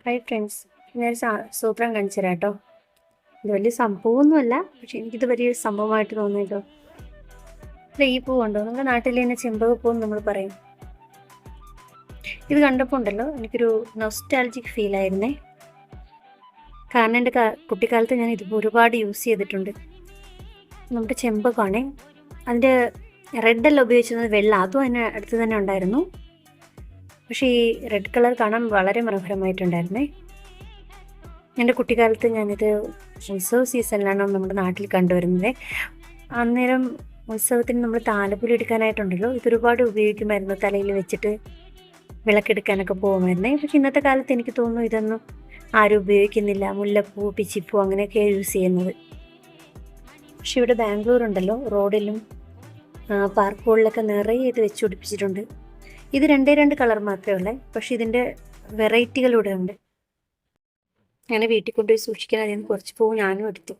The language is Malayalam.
ഹായ് ഫ്രണ്ട്സ്, ഞാനൊരു സൂത്രം കാണിച്ചു തരാം കേട്ടോ. ഇത് വലിയ സംഭവമൊന്നുമല്ല, പക്ഷെ എനിക്കിത് വലിയൊരു സംഭവമായിട്ട് തോന്നിയല്ലോ. ഈ പൂ ഉണ്ടോ, നമ്മുടെ നാട്ടിൽ തന്നെ ചെമ്പകപ്പൂ എന്ന് നമ്മൾ പറയും. ഇത് കണ്ടപ്പോൾ ഉണ്ടല്ലോ എനിക്കൊരു നൊസ്റ്റാൾജിക് ഫീൽ ആയിരുന്നേ. കാരണം എൻ്റെ കുട്ടിക്കാലത്ത് ഞാൻ ഇത് ഒരുപാട് യൂസ് ചെയ്തിട്ടുണ്ട്. നമ്മുടെ ചെമ്പകമാണേ, അതിൻ്റെ റെഡെല്ലാം ഉപയോഗിച്ചിരുന്നത് വെള്ള, അതും അതിന് അടുത്ത് തന്നെ ഉണ്ടായിരുന്നു. പക്ഷേ ഈ റെഡ് കളർ കാണാൻ വളരെ മനോഹരമായിട്ടുണ്ടായിരുന്നേ. എൻ്റെ കുട്ടിക്കാലത്ത് ഞാനിത് ഉത്സവ സീസണിലാണ് നമ്മുടെ നാട്ടിൽ കണ്ടുവരുന്നത്. അന്നേരം ഉത്സവത്തിന് നമ്മൾ താലപ്പൊലി എടുക്കാനായിട്ടുണ്ടല്ലോ ഇതൊരുപാട് ഉപയോഗിക്കുമായിരുന്നു. തലയിൽ വെച്ചിട്ട് വിളക്കെടുക്കാനൊക്കെ പോകുമായിരുന്നേ. പക്ഷെ ഇന്നത്തെ കാലത്ത് എനിക്ക് തോന്നുന്നു ഇതൊന്നും ആരും ഉപയോഗിക്കുന്നില്ല. മുല്ലപ്പൂ, പിച്ചിപ്പൂ അങ്ങനെയൊക്കെയാണ് യൂസ് ചെയ്യുന്നത്. പക്ഷെ ഇവിടെ ബാംഗ്ലൂർ ഉണ്ടല്ലോ, റോഡിലും പാർക്കുകളിലൊക്കെ നിറയെ ഇത് വെച്ച് പിടിപ്പിച്ചിട്ടുണ്ട്. ഇത് രണ്ട് കളർ മാത്രമേ ഉള്ളൂ, പക്ഷെ ഇതിൻ്റെ വെറൈറ്റികളിവിടെ ഉണ്ട്. ഞാൻ വീട്ടിൽ കൊണ്ടുപോയി സൂക്ഷിക്കാൻ അതിന് കുറച്ച് പൂ ഞാനും എടുത്തു.